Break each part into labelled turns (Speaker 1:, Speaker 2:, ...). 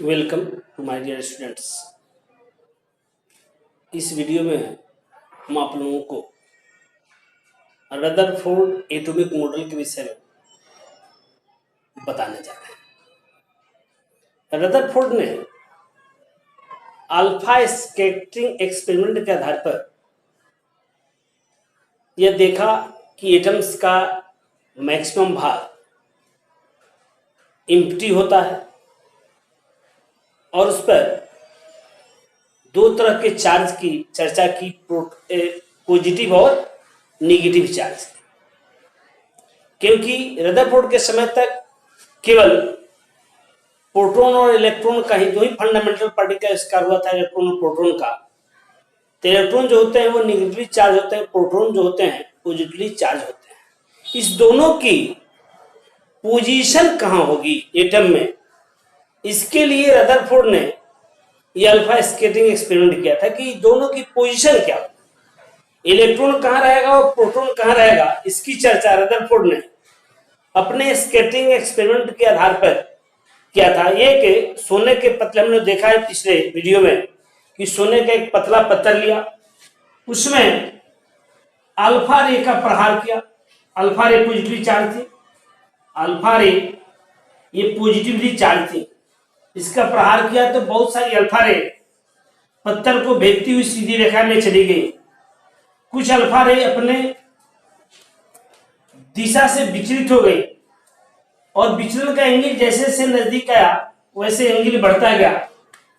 Speaker 1: Welcome to my dear students. इस video में हम आप लोगों को रदरफोर्ड एटॉमिक मॉडल के विषय में बताने जा रहे हैं। रदरफोर्ड ने अल्फा स्कैटरिंग एक्सपेरिमेंट के आधार पर यह देखा कि एटम्स का मैक्सिमम भाग एम्प्टी होता है और उस पर दो तरह के चार्ज की चर्चा की, पॉजिटिव और नेगेटिव चार्ज। क्योंकि रदरफोर्ड के समय तक केवल प्रोटॉन और इलेक्ट्रॉन का ही दो ही फंडामेंटल पार्टिकल का आविष्कार हुआ था, इलेक्ट्रॉन और प्रोटॉन का। तो इलेक्ट्रॉन जो होते हैं वो नेगेटिवली चार्ज होते हैं, प्रोटॉन जो होते हैं पॉजिटिवली चार्ज होते हैं। इस दोनों की पोजीशन कहाँ होगी एटम में, इसके लिए रदरफोर्ड ने यह अल्फा स्कैटरिंग एक्सपेरिमेंट किया था कि दोनों की पोजीशन क्या होगी, इलेक्ट्रॉन कहाँ रहेगा और प्रोटॉन कहाँ रहेगा। इसकी चर्चा रदरफोर्ड ने अपने स्कैटरिंग एक्सपेरिमेंट के आधार पर किया था। ये कि सोने के पतले, हमने देखा है पिछले वीडियो में कि सोने का एक पतला पत्थर लिया, उसमें अल्फा रे का प्रहार किया। अल्फा रे पॉजिटिवली चार्ज थी, अल्फा रे ये पॉजिटिवली चार्ज थी। इसका प्रहार किया तो बहुत सारी अल्फा रे पत्थर को भेदती हुई सीधी रेखा में चली गई। कुछ अल्फा रे अपने दिशा से विचलित हो गई और विचलन का एंगल जैसे जैसे नजदीक आया वैसे एंगल बढ़ता गया,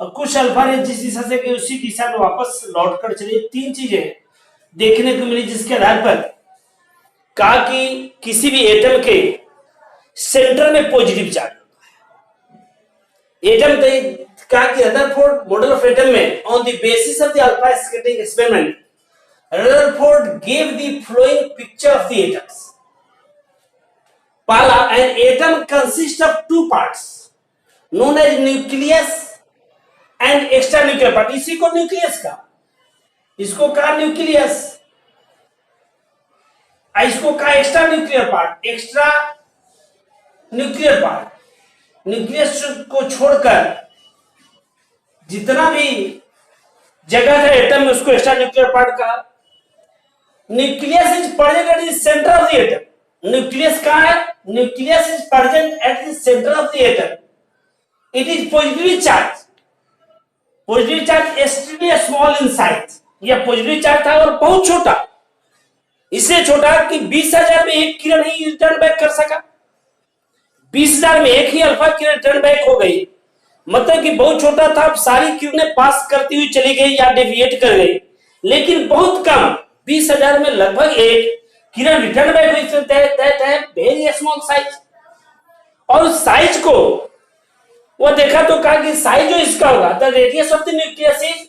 Speaker 1: और कुछ अल्फा रे जिस दिशा से गई उसी दिशा में वापस लौट कर चली। तीन चीजें देखने को मिली जिसके आधार पर कहा कि किसी भी एटम के सेंटर में पॉजिटिव चार्ज एटम कहा कि रदरफोर्ड मॉडल ऑफ एटम में on the basis of the alpha scattering experiment Rutherford gave the following picture of the atoms. पहला, an atom consist of two parts known as nucleus and extra nuclear part. इसी को nucleus का, इसको कहा nucleus, इसको कहा extra nuclear part. Extra nuclear part, nucleus को छोड़कर जितना भी जगह है एटम में उसको एक्स्ट्रा न्यूक्लियर पार्ट कहा। Nucleus is present at the centre of the atom. Nucleus कहां है? Nucleus is present at the centre of the atom. It is positively charge, positive charge extremely small in size. यह positive charge था और बहुत छोटा, इससे छोटा कि 20,000 में एक किरण ही रिटर्न बैक कर सका। 20,000 में एक ही अल्फा किरण रिटर्न बैक हो गई, मतलब कि बहुत छोटा था। सारी किरणें पास करती हुई चली गई या डेविएट कर गई, लेकिन बहुत कम 20,000 में लगभग एक किरण रिटर्न बैक हुई। दैट है वेरी स्मॉल साइज। और उस साइज को वो देखा तो कहा कि साइज जो इसका होगा, the radius of the nucleus is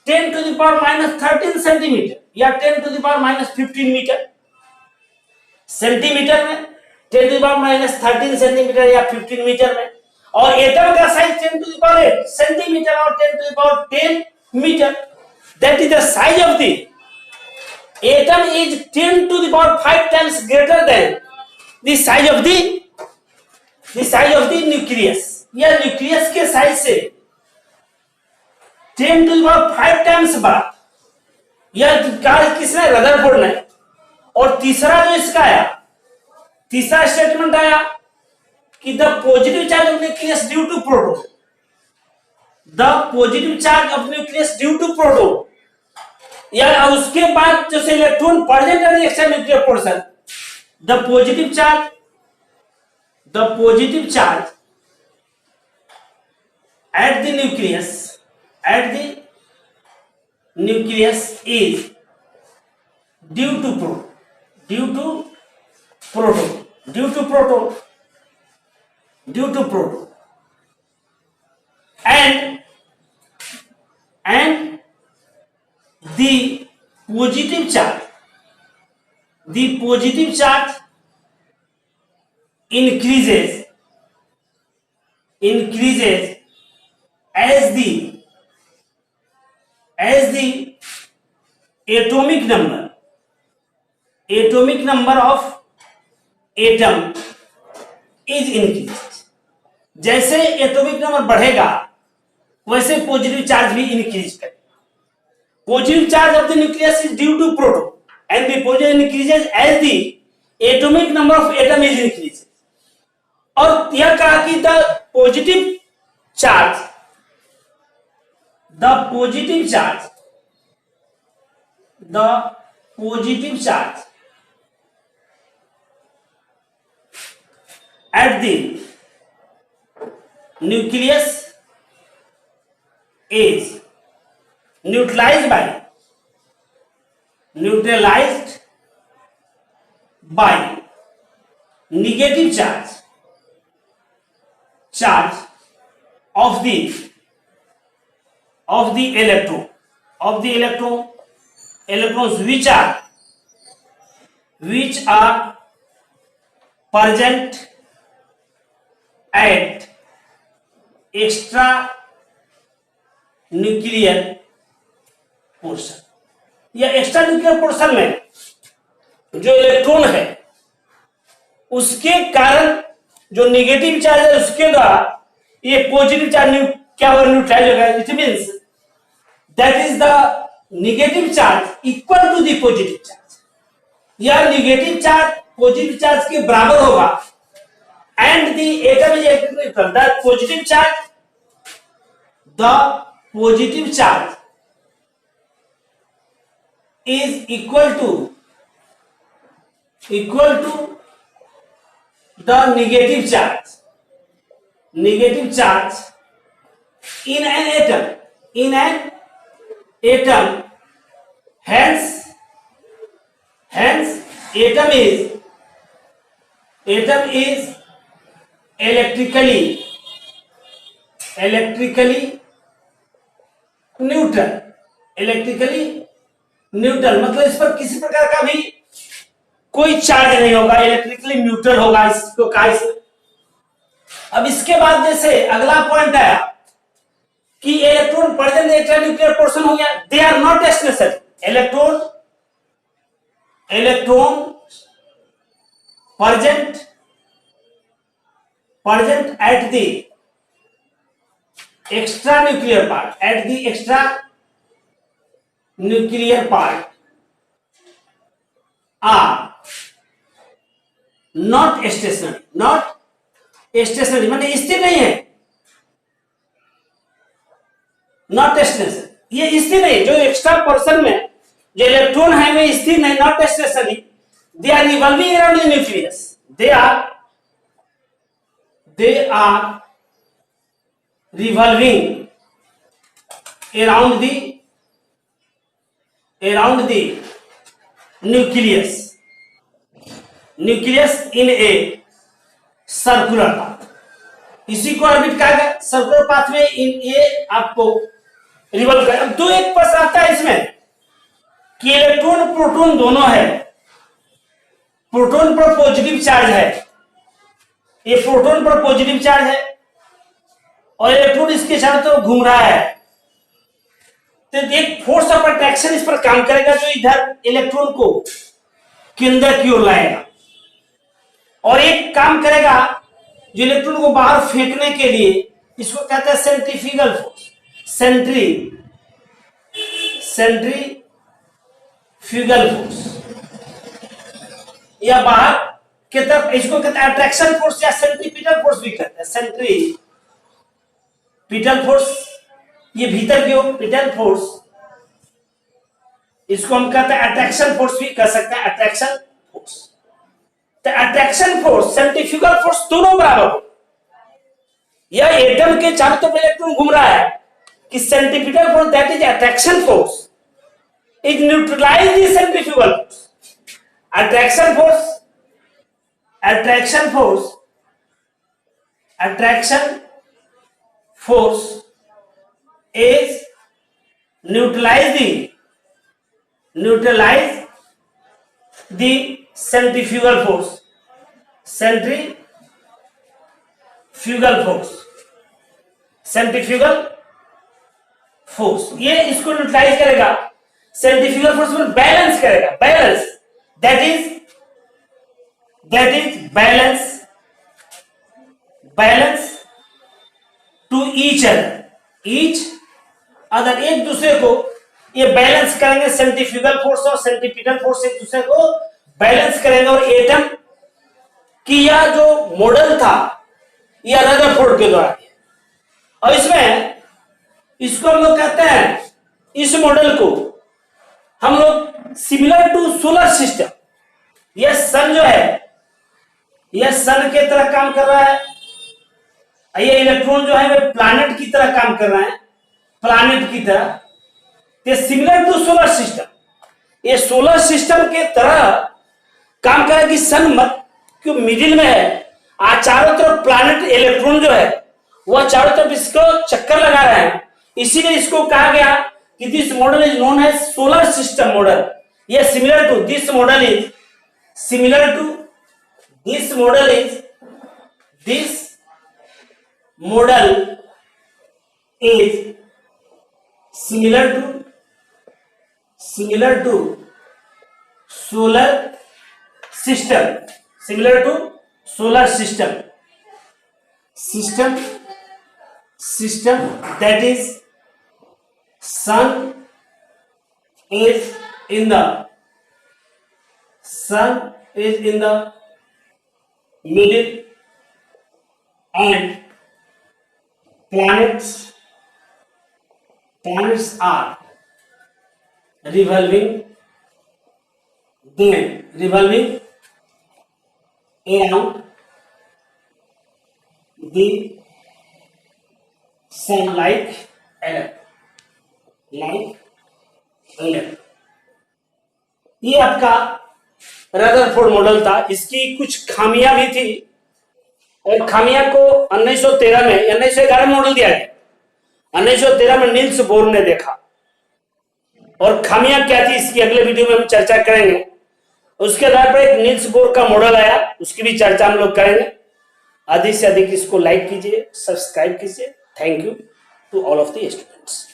Speaker 1: 10 to the power minus 13 centimetre या 10 to the power minus 15 metre. Centimetre में 10 to the power minus 13 centimetre या 15 मीटर में, और एटम का size 10 to the power 8 centimetre और 10 to the power 10 metre. That is the size of the atom is 10 to the power 5 times greater than the size of the nucleus। यह nucleus के size से 10 to the power 5 times बड़ा। यह कहा किसने? Rutherford ने। और तीसरा जो इसका आया, तीसरा स्टेटमेंट आया कि the positive charge of nucleus due to proton, the positive charge of nucleus due to proton, या उसके बाद जो से electron present in the extra nuclear portion, the positive charge at the nucleus is due to proton and the positive charge increases as the atomic number of atom is increased। जैसे atomic number बढ़ेगा वैसे positive charge भी increase करेगा। Positive charge of the nucleus is due to proton and the positive increases as the atomic number of atom is increase. और यह कहा कि the positive charge at the nucleus is neutralized by negative charge of the electrons which are present at extra nuclear portion. या extra nuclear portion में जो electron है उसके कारण जो नेगेटिव चार्ज है उसके द्वारा ये पॉजिटिव चार्ज क्या होगा, न्यूट्रलाइज होगा। It means that is the negative charge equal to the positive charge. यह नेगेटिव चार्ज पॉजिटिव चार्ज के बराबर होगा and the atom is electrical neutral. The positive charge is equal to the negative charge in an atom. Hence atom is electrically neutral मतलब इस पर किसी प्रकार का भी कोई चार्ज नहीं होगा, इलेक्ट्रिकली न्यूट्रल होगा इसको कहा। अब इसके बाद जैसे अगला पॉइंट आया कि electron present extra nuclear portion हो गया, they are not necessary. Electron present at the extra nuclear part are not stationary माने स्थिर नहीं है, नॉट स्टेशनरी। ये स्थिर नहीं, जो एक्स्ट्रा पोर्शन में जो इलेक्ट्रॉन है वे स्थिर नहीं, not stationary. They are revolving around the nucleus, they are revolving around the nucleus in a circular path। इसी को ऑर्बिट कहा गया, सर्कुलर पाथ में ये आपको रिवॉल्व कर। अब तो एक प्रश्न आता है इसमें कि इलेक्ट्रॉन प्रोटॉन दोनों है, प्रोटॉन पर पॉजिटिव चार्ज है, ये प्रोटॉन पर पॉजिटिव चार्ज है और इलेक्ट्रॉन इसके चारों तरफ घूम रहा है, तो एक फोर्स ऑफ अट्रैक्शन इस पर काम करेगा जो इधर इलेक्ट्रॉन को केंद्र की ओर लाएगा, और एक काम करेगा जो इलेक्ट्रॉन को बाहर फेंकने के लिए, इसको कहते हैं सेंट्रीफ्यूगल फोर्स। सेंट्रीफ्यूगल फोर्स या बाहर के तरफ, इसको कहते हैं अट्रैक्शन फोर्स या सेंट्रीपिटल फोर्स भी कहते हैं। सेंट्रीपिटल फोर्स ये भीतर की ओर, पिटल फोर्स इसको हम कहते हैं अट्रैक्शन फोर्स भी कह सकते हैं, अट्रैक्शन फोर्स। तो अट्रैक्शन फोर्स सेंट्रीफ्यूगल फोर्स दोनों बराबर हो। यह एटम के चारों तरफ इलेक्ट्रॉन घूम रहा है कि centripetal force that is attraction force is neutralise the centrifugal force. Attraction force is neutralize the centrifugal force ये इसको न्यूट्रलाइज करेगा, सेंट्रीफ्यूगल फोर्स में बैलेंस करेगा। Balance that is balance to each other, each other, एक दूसरे को ये balance करेंगे, सेंट्रीफ्यूगल फोर्स और सेंट्रीपिटल फोर्स एक दूसरे को बैलेंस करेंगे। और एटम की यह जो मॉडल था यह रदरफोर्ड के द्वारा किया। और इसमें इसको हम लोग कहते हैं, इस मॉडल को हम लोग सिमिलर टू सोलर सिस्टम, यह सन जो है यह सन के तरह काम कर रहा है, ये इलेक्ट्रॉन जो है वह प्लैनेट की तरह काम कर रहा है, प्लैनेट की तरह। ये सिमिलर टू सोलर सिस्टम, ये सोलर सिस्टम के तरह काम कर रहा है कि सन के मिडिल में है, आज चारों तरफ प्लैनेट इलेक्ट्रॉन जो है वह चारों तरफ इसको चक्कर लगा रहे हैं। इसीलिए इसको कहा गया कि this model is known as solar system model. ये similar to this model is similar to this model is this model is similar to solar system, similar to solar system that is sun is in the middle and planets are revolving around the sun like electron। ये आपका Rutherford model था। इसकी कुछ खामियां भी थी और खामियां को 1913 में 1911 में मॉडल दिया गया, 1913 में नील्स बोर ने देखा। और खामियां क्या थी इसकी अगले वीडियो में हम चर्चा करेंगे। उसके आधार पर एक नील्स बोर का मॉडल आया, उसकी भी चर्चा हम लोग करेंगे। अधिक से अधिक इसको लाइक कीजिए, सब्सक्राइब कीजिए। Thank you to all of the students.